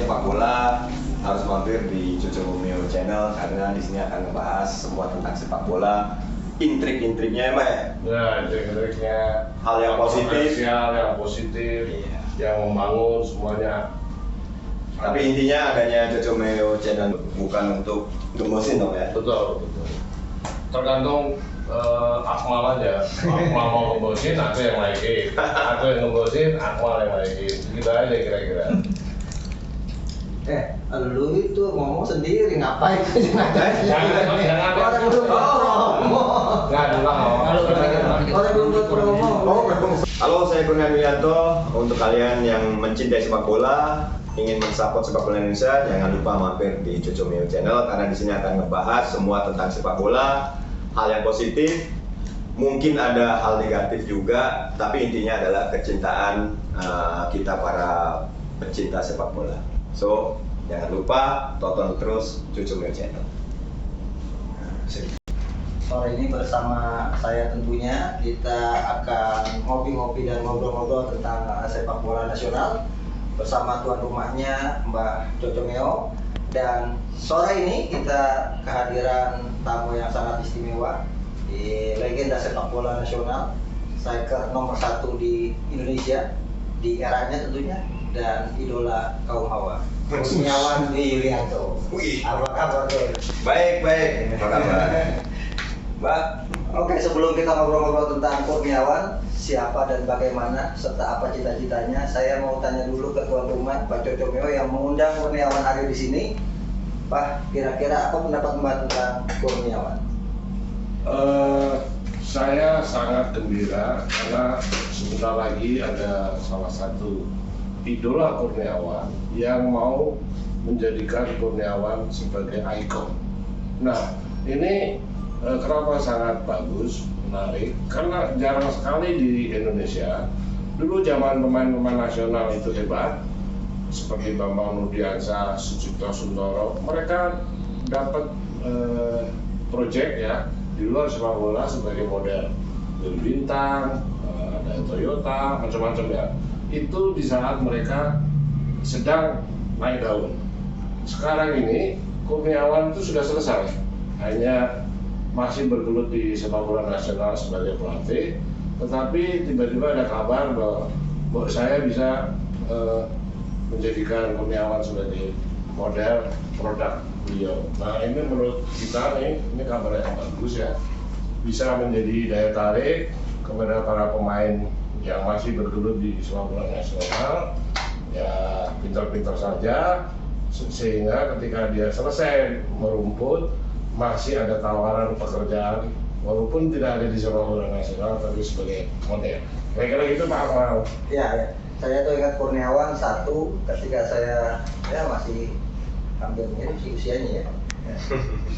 sepak bola harus mampir di Jojo Romeo Channel karena di sini akan membahas semua tentang sepak bola, intrik-intriknya emang ya. Ya, intrik-intriknya, hal yang positif, iya, yang membangun semuanya. Tapi intinya adanya Jojo Romeo Channel bukan untuk gemosin dong ya. Betul. Tergantung Akmal aja. Akmal mau ngembosin, aku yang naikin. Aku yang ngembosin, Akmal yang naikin. Gitu aja kira-kira. Lu itu ngomong sendiri, ngapain? Jangan. Orang belum promo. Nggak ada lah. Orang belum promo. Halo, saya Kurniawan Wiyanto. Untuk kalian yang mencintai sepak bola, ingin mensupport sepak bola Indonesia, jangan lupa mampir di Jojo Romeo Channel karena di sini akan ngebahas semua tentang sepak bola, hal yang positif, mungkin ada hal negatif juga, tapi intinya adalah kecintaan kita para pecinta sepak bola. So, jangan lupa tonton terus Jojo Romeo Channel. Sore ini bersama saya tentunya kita akan ngopi-ngopi dan ngobrol-ngobrol tentang sepak bola nasional bersama tuan rumahnya Mbak Jojo Romeo. Dan sore ini kita kehadiran tamu yang sangat istimewa, di legenda sepak bola nasional, striker nomor 1 di Indonesia di eranya tentunya, dan idola kaum hawa, Kurniawan Wiyanto. Apa kabar tuh? Baik, apa kabar? Mbak, Oke, sebelum kita ngobrol-ngobrol tentang Kurniawan, siapa dan bagaimana serta apa cita-citanya, saya mau tanya dulu ke tuan rumah Pak Jojo Romeo yang mengundang Kurniawan hadir di sini. Pak, kira-kira apa pendapat Mbak tentang Kurniawan? Saya sangat gembira karena sebentar lagi ada salah satu idola Kurniawan yang mau menjadikan Kurniawan sebagai ikon. Nah, ini kenapa sangat bagus, menarik? Karena jarang sekali di Indonesia. Dulu zaman pemain-pemain nasional itu hebat, seperti Bambang Nurdiansyah, Sucipto Suntoro, mereka dapat proyek ya di luar sepak bola sebagai model, dari bintang, ada Toyota, macam-macam ya. Itu di saat mereka sedang naik daun. Sekarang ini Kurniawan itu sudah selesai, hanya masih bergelut di sepak bola nasional sebagai pelatih. Tetapi tiba-tiba ada kabar bahwa saya bisa menjadikan Kurniawan sebagai model produk beliau. Nah, ini menurut kita ini kabar yang bagus ya, bisa menjadi daya tarik kepada para pemain yang masih bergelut di sepak bola nasional. Ya, pintar-pintar saja, sehingga ketika dia selesai merumput masih ada tawaran pekerjaan walaupun tidak ada di sepak bola nasional tapi sebagai model. Kira-kira gitu Pak Akmal. Ya. Saya tuh ingat Kurniawan satu ketika saya masih hampir mirip sih usianya ya.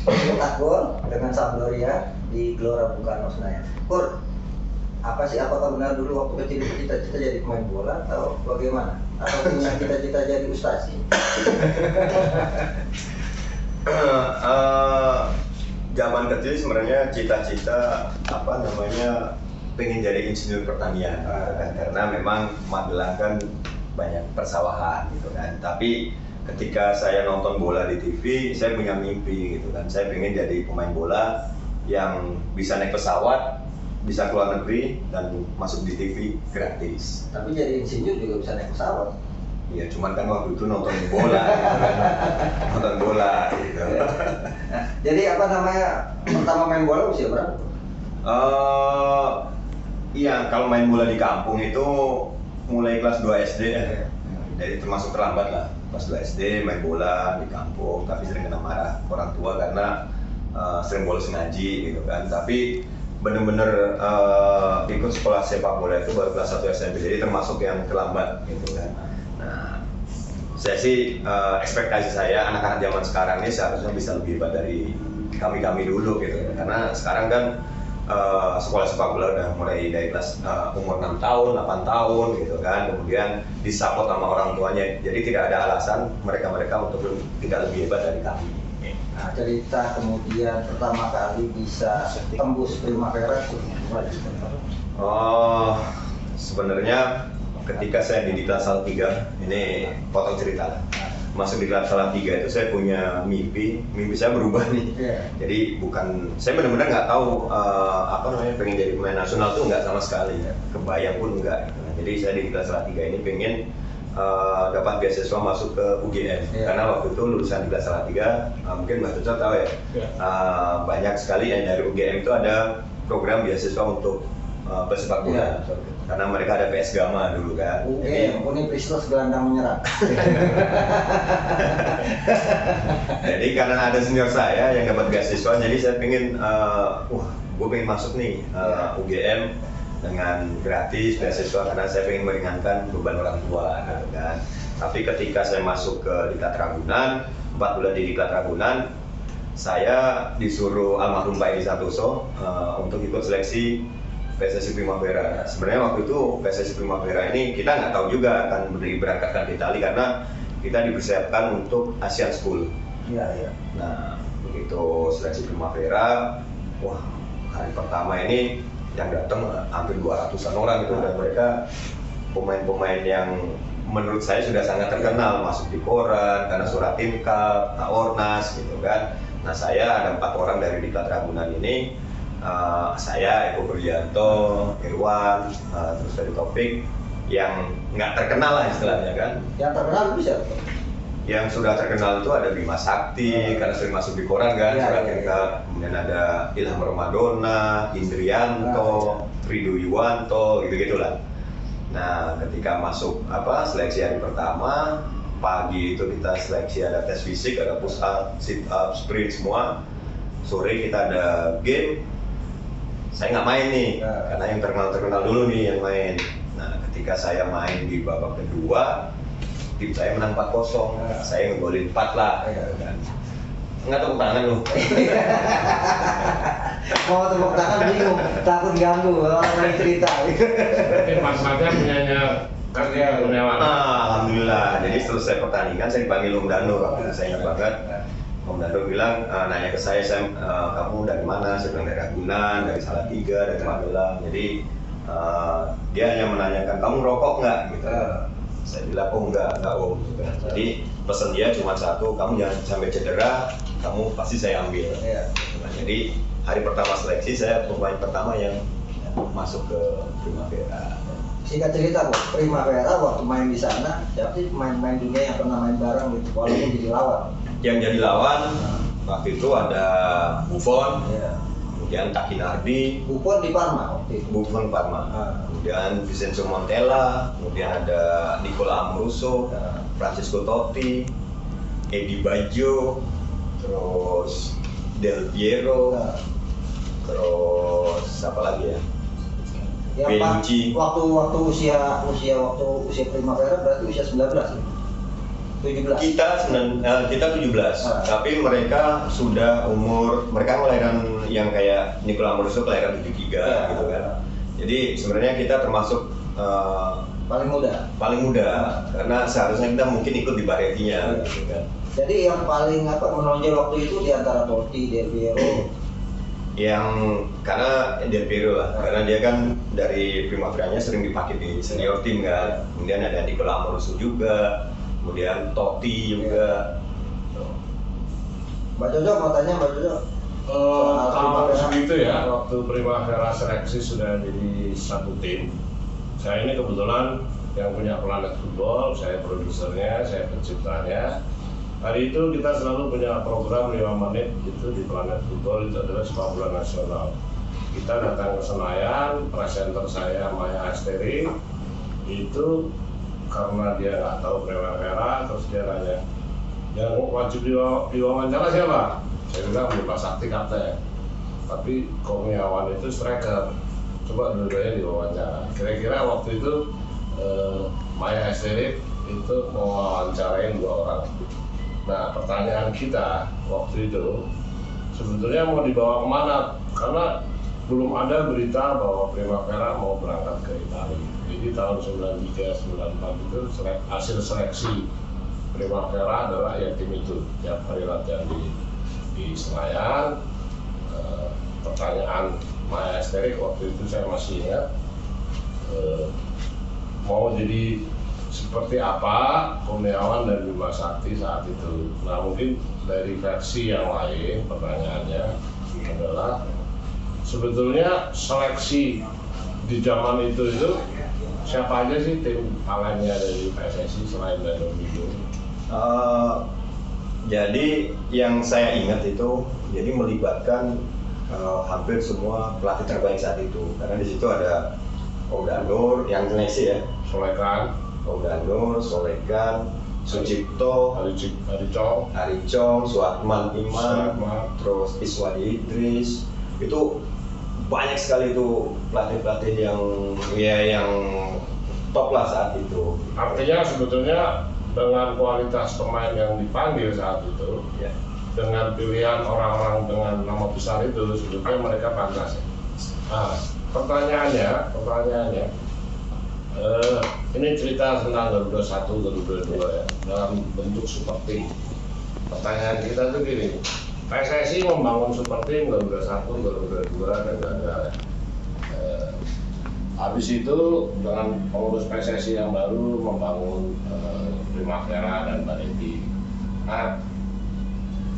Cetak gol dengan Sampdoria di Gelora Bung Karno Senayan. Kur, apakah benar dulu waktu kecil cita-cita jadi pemain bola atau bagaimana? Atau punya cita-cita jadi ustaz? Zaman kecil sebenarnya cita-cita pengen jadi insinyur pertanian kan, karena memang Magelang kan banyak persawahan gitu kan. Tapi ketika saya nonton bola di TV, saya punya mimpi gitu kan. Saya pengen jadi pemain bola yang bisa naik pesawat, bisa keluar negeri dan masuk di TV gratis. Tapi jadi insinyur juga bisa naik pesawat. Iya, cuman kan waktu itu nonton bola gitu kan. Nonton bola gitu. Nah, jadi pertama main bola usia berapa? Iya, kalau main bola di kampung itu mulai kelas 2 SD ya. Jadi termasuk terlambat lah. Kelas 2 SD main bola di kampung, tapi sering kena marah orang tua karena sering bolos ngaji gitu kan. Tapi bener-bener ikut sekolah sepak bola itu baru kelas 1 SMP, jadi termasuk yang terlambat gitu kan. Nah, saya sih ekspektasi saya anak-anak zaman sekarang ini seharusnya bisa lebih hebat dari kami dulu gitu. Karena sekarang kan sekolah sepak bola udah mulai dari kelas umur 6 tahun, 8 tahun gitu kan, kemudian disupport sama orang tuanya, jadi tidak ada alasan mereka untuk tidak lebih hebat dari kami. Nah, cerita kemudian pertama kali bisa tembus Primavera itu gimana? Sebenarnya ketika saya di kelas 3, ini potong cerita lah. masuk di kelas Salatiga itu saya punya mimpi saya berubah nih. Jadi bukan, saya benar-benar nggak tahu pengen jadi pemain nasional tuh nggak sama sekali, kebayang pun nggak. Jadi saya di kelas Salatiga ini pengen dapat beasiswa masuk ke UGM, karena waktu itu lulusan di kelas Salatiga, mungkin Mbak Tuca tahu ya, banyak sekali yang dari UGM itu ada program beasiswa untuk pesepak bola, karena mereka ada PS Gama dulu kan. Universitas Gelandang Menyerang. Jadi karena ada senior saya yang dapat beasiswa, jadi saya pengen, gue pengen masuk nih UGM dengan gratis beasiswa, karena saya pengen meringankan beban orang tua gitu kan. Tapi ketika saya masuk ke Diklat Ragunan, 4 bulan di Diklat Ragunan, saya disuruh almarhum Pak Edi Santoso untuk ikut seleksi PSSI Primavera. Sebenarnya waktu itu PSSI Primavera ini kita nggak tahu juga akan diberangkatkan ke Itali, karena kita dipersiapkan untuk Asian School. Nah, begitu seleksi Primavera, wah, hari pertama ini yang datang hampir 200-an orang gitu, dan mereka pemain-pemain yang menurut saya sudah sangat terkenal, masuk di koran karena Suratin Cup, Ornas gitu kan. Nah, saya ada 4 orang dari Diklat Ragunan ini, saya Eko Burjanto, Irwan, terus dari Topik, yang nggak terkenal lah istilahnya kan. Yang terkenal bisa? Yang sudah terkenal itu ada Bima Sakti, karena sering masuk di koran kan, Suratin Cup. Kemudian ada Ilham Ramadona, Indrianto, Rido Yuwanto, gitu-gitulah. Nah, ketika masuk seleksi hari pertama, pagi itu kita seleksi, ada tes fisik, ada push up, sit up, sprint semua. Sore kita ada game. Saya nggak main nih, karena yang terkenal dulu nih yang main. Nah, ketika saya main di babak kedua, tim saya menang 4-0, saya ngegolin 4 lah. Nggak tepuk tangan lu. Mau tepuk tangan bingung, takut ganggu orang main cerita. Mas-masnya punyanya karya Kurniawan. Alhamdulillah. Jadi selesai pertandingan saya dipanggil Om Danur. Saya ingat banget. Om Danur bilang, nanya ke saya, kamu dari mana? Saya bilang dari Ragunan, dari Salatiga, dari Magelang. Jadi dia hanya menanyakan, kamu rokok nggak? Gitu. Saya bilang, oh enggak om. Jadi pesan dia cuma satu, kamu jangan sampai cedera, kamu pasti saya ambil. Nah, jadi hari pertama seleksi saya pemain pertama yang masuk ke Primavera. Singkat cerita kok, Primavera waktu main di sana, siapa sih pemain-pemain dunia yang pernah main bareng gitu, walaupun jadi lawan? Yang jadi lawan waktu itu ada Buffon, kemudian Takinardi, Buffon di Parma waktu itu. Buffon Parma, kemudian Vincenzo Montella, kemudian ada Nicola Amoruso, Francesco Totti, Edi Baggio, terus Del Piero, terus apa lagi ya? Waktu usia Primavera berarti usia 19 ya? 17. Kita 17, tapi mereka sudah mereka kelahiran yang kayak Nicola Amoruso kelahiran 73 gitu kan. Jadi sebenarnya kita termasuk paling muda, karena seharusnya kita mungkin ikut di Baretinya gitu kan. Jadi yang paling menonjol waktu itu di antara Totti, Del Piero, karena Del Piero lah, karena dia kan dari Primaveranya sering dipakai di senior tim kan. Kemudian ada Nicola Amoruso juga, kemudian Totti juga. Mbak Jojo mau tanya, Mbak Jojo. Kalau segitu ya, waktu Primavera seleksi sudah jadi satu tim. Saya ini kebetulan yang punya Planet Football, saya produsernya, saya penciptanya. Hari itu kita selalu punya program 5 menit itu di Planet Football, itu adalah sepak bola nasional. Kita datang ke Senayan, presenter saya Maya Asteri, itu karena dia nggak tahu Primavera, terus dia nanya, yang wajib diwawancara siapa? Saya bilang Bima Sakti kapten, tapi Kurniawan itu striker. Coba dua-duanya diwawancara. Kira-kira waktu itu Maya Asteri itu mau wawancarain 2 orang. Nah, pertanyaan kita waktu itu sebetulnya mau dibawa kemana? Karena belum ada berita bahwa Primavera mau berangkat ke Italia. Jadi tahun 93-94 itu hasil seleksi Primavera adalah ya tim itu tiap hari latihan di Senayan. Pertanyaan Maya Esterik waktu itu saya masih ingat, mau jadi seperti apa Kurniawan dan Bima Sakti saat itu. Nah mungkin dari versi yang lain pertanyaannya adalah sebetulnya seleksi di zaman itu siapa aja sih tim talentnya dari PSSI selain dari Omido? Jadi yang saya ingat itu jadi melibatkan hampir semua pelatih terbaik saat itu, karena di situ ada Om Danur yang seleksi ya, Solekan, Om Danur, Solekan, Sucipto, Aricong, Suatman Iman, terus Iswadi Idris. Itu banyak sekali itu pelatih-pelatih yang top lah saat itu. Artinya sebetulnya dengan kualitas pemain yang dipanggil saat itu, ya, dengan pilihan orang-orang dengan nama besar itu, sebetulnya mereka pantas. Nah, pertanyaannya, ini cerita tentang Garuda 1, Garuda 2 ya, dalam bentuk super team. Pertanyaan kita tuh gini, PSSI membangun super team Garuda 1, Garuda 2 dan gagal. Habis itu dengan pengurus PSSI yang baru membangun Primavera dan Bareti. Nah,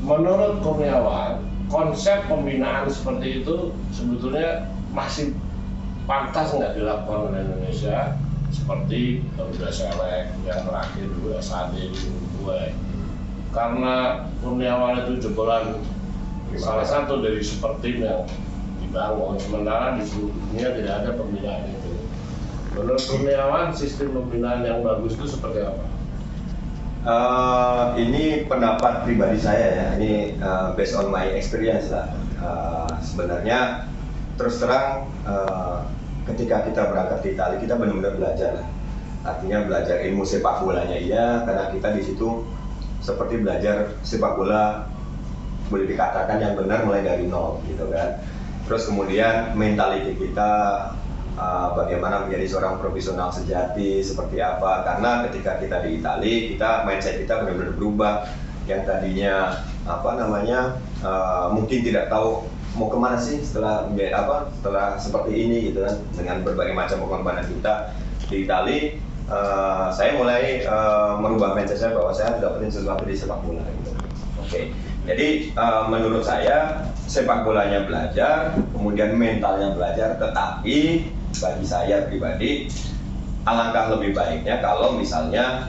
menurut Kurniawan, konsep pembinaan seperti itu sebetulnya masih pantas nggak dilakukan oleh Indonesia seperti Garuda Select yang terakhir dulu SAD di Uruguay. Karena Kurniawan itu jebolan salah satu dari super team yang dibangun, sementara di seluruh dunia tidak ada pembinaan itu. Menurut Kurniawan, sistem pembinaan yang bagus itu seperti apa? Ini pendapat pribadi saya ya, ini based on my experience lah. Sebenarnya terus terang ketika kita berangkat di Itali kita benar-benar belajar lah. Artinya belajar ilmu sepak bolanya iya, karena kita di situ seperti belajar sepak bola boleh dikatakan yang benar mulai dari nol gitu kan. Terus kemudian mentality kita bagaimana menjadi seorang profesional sejati seperti apa, karena ketika kita di Itali kita mindset kita benar-benar berubah. Yang tadinya mungkin tidak tahu mau kemana sih setelah seperti ini gitu kan, dengan berbagai macam pengorbanan kita di Itali, saya mulai merubah mindset saya bahwa saya harus dapetin sesuatu di sepak bola gitu. Oke. Jadi menurut saya sepak bolanya belajar, kemudian mentalnya belajar, tetapi bagi saya pribadi alangkah lebih baiknya kalau misalnya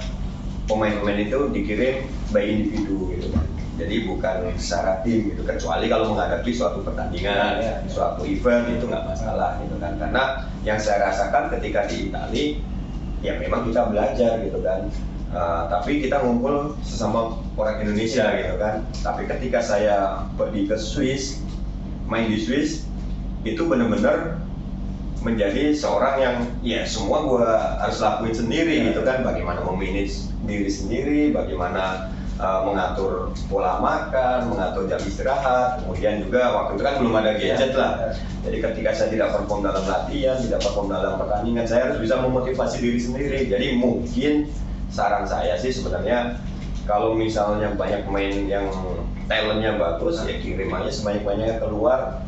pemain-pemain itu dikirim by individu gitu kan. Jadi bukan secara tim gitu, kecuali kalau menghadapi suatu pertandingan, suatu event itu nggak masalah gitu kan. Karena yang saya rasakan ketika di Itali, ya memang kita belajar gitu kan. Tapi kita ngumpul sesama orang Indonesia gitu kan. Tapi ketika saya pergi ke Swiss, main di Swiss, itu benar-benar menjadi seorang yang ya semua gua harus lakuin sendiri gitu kan. Bagaimana memanage diri sendiri, bagaimana mengatur pola makan, mengatur jam istirahat, kemudian juga waktu itu kan belum ada gadget lah. Jadi ketika saya tidak perform dalam latihan, tidak perform dalam pertandingan, saya harus bisa memotivasi diri sendiri. Jadi mungkin saran saya sih sebenarnya kalau misalnya banyak pemain yang talentnya bagus, ya kirim aja sebanyak-banyaknya keluar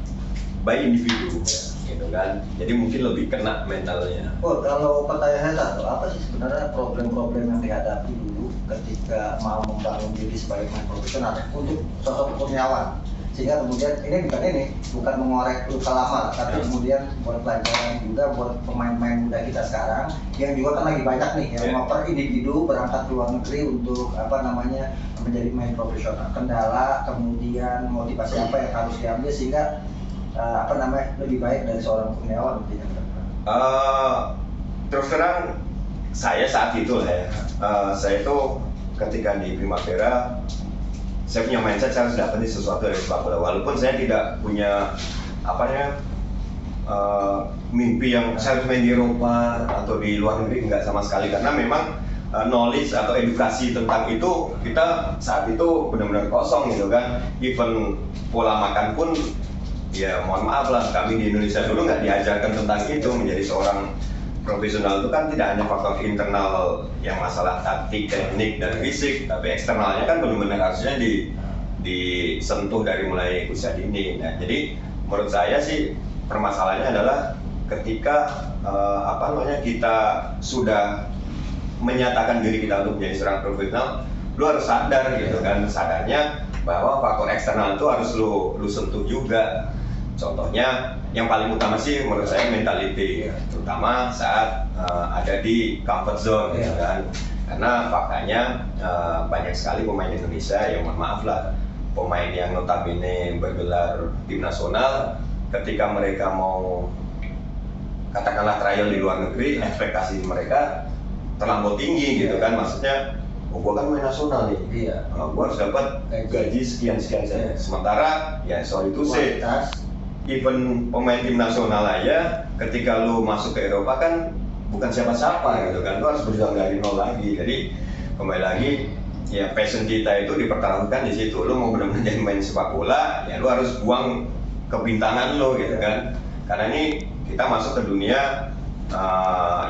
by individu gitu kan. Jadi mungkin lebih kena mentalnya. Oh, kalau pertanyaan saya satu, apa sih sebenarnya problem-problem yang dihadapi dulu ketika mau membangun diri sebagai pemain profesional untuk sosok Kurniawan, sehingga kemudian bukan mengorek luka lama, tapi kemudian buat pelajaran juga buat pemain-pemain muda kita sekarang yang juga kan lagi banyak nih yang mau per individu berangkat ke luar negeri untuk menjadi pemain profesional. Kendala, kemudian motivasi apa yang harus diambil sehingga lebih baik dari seorang Kurniawan gitu. Terus terang saya saat itu saya itu ketika di Primavera saya punya mindset saya harus dapetin sesuatu dari sepak bola, walaupun saya tidak punya mimpi yang saya harus main di Eropa atau di luar negeri, enggak sama sekali, karena memang knowledge atau edukasi tentang itu kita saat itu benar-benar kosong gitu kan. Even pola makan pun ya mohon maaf lah, kami di Indonesia dulu nggak diajarkan tentang itu. Menjadi seorang profesional itu kan tidak hanya faktor internal yang masalah taktik, teknik, dan fisik, tapi eksternalnya kan benar-benar harusnya disentuh dari mulai usia dini. Nah, jadi menurut saya sih permasalahannya adalah ketika kita sudah menyatakan diri kita untuk menjadi seorang profesional, lu harus sadar gitu kan, sadarnya bahwa faktor eksternal itu harus lu sentuh juga. Contohnya yang paling utama sih menurut saya mentality, terutama saat ada di comfort zone gitu kan. Karena faktanya banyak sekali pemain Indonesia yang mohon maaf lah, pemain yang notabene bergelar tim nasional, ketika mereka mau katakanlah trial di luar negeri, ekspektasi mereka terlampau tinggi gitu kan, maksudnya gua kan main nasional nih, gua harus dapat gaji sekian saja. Sementara ya sorry to say, even pemain tim nasional aja ketika lu masuk ke Eropa kan bukan siapa-siapa gitu kan, lu harus berjuang dari nol lagi. Jadi kembali lagi ya, passion kita itu dipertaruhkan di situ. Lu mau benar-benar jadi main sepak bola, ya lu harus buang kebintangan lu gitu kan. Karena ini kita masuk ke dunia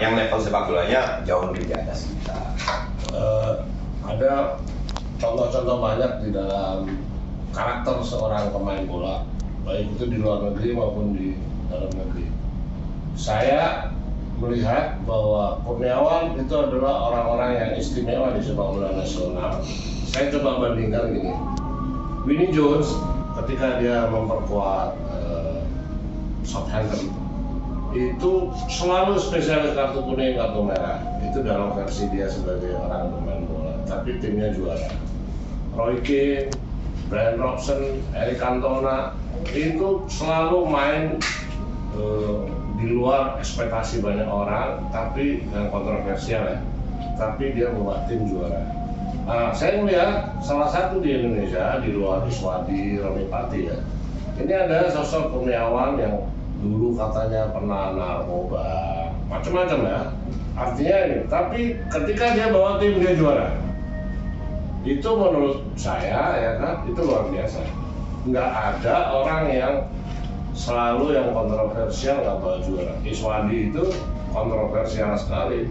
yang level sepak bolanya jauh lebih di atas kita. Ada contoh-contoh banyak di dalam karakter seorang pemain bola, baik itu di luar negeri maupun di dalam negeri. Saya melihat bahwa Kurniawan itu adalah orang-orang yang istimewa di sepak bola nasional. Saya coba bandingkan gini, Vinnie Jones ketika dia memperkuat Southampton itu selalu spesialis kartu kuning, kartu merah. Itu dalam versi dia sebagai orang pemain bola, tapi timnya juara. Roy Keane, Brian Robson, Eric Cantona itu selalu main di luar ekspektasi banyak orang, tapi yang kontroversial ya. Tapi dia membuat tim juara. Saya melihat salah satu di Indonesia di luar Iswadi, Roni Pati ya. Ini ada sosok Kurniawan yang dulu katanya pernah narkoba, macam-macam ya. Artinya ini, tapi ketika dia bawa tim dia juara. Itu menurut saya ya kan, itu luar biasa. Nggak ada orang yang selalu yang kontroversial nggak bawa juara. Iswadi itu kontroversial sekali.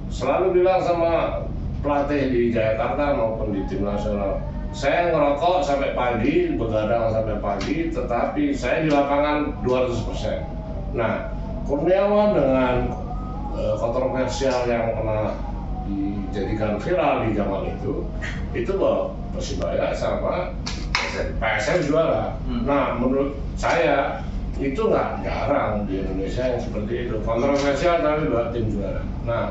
Selalu bilang sama pelatih di Jakarta maupun di tim nasional, saya ngerokok sampai pagi, begadang sampai pagi, tetapi saya di lapangan 200%. Nah, Kurniawan dengan kontroversial yang pernah dijadikan viral di zaman itu bahwa Persibaya sama PSM juara. Nah, menurut saya itu nggak jarang di Indonesia yang seperti itu, kontroversial tapi buat tim juara. Nah,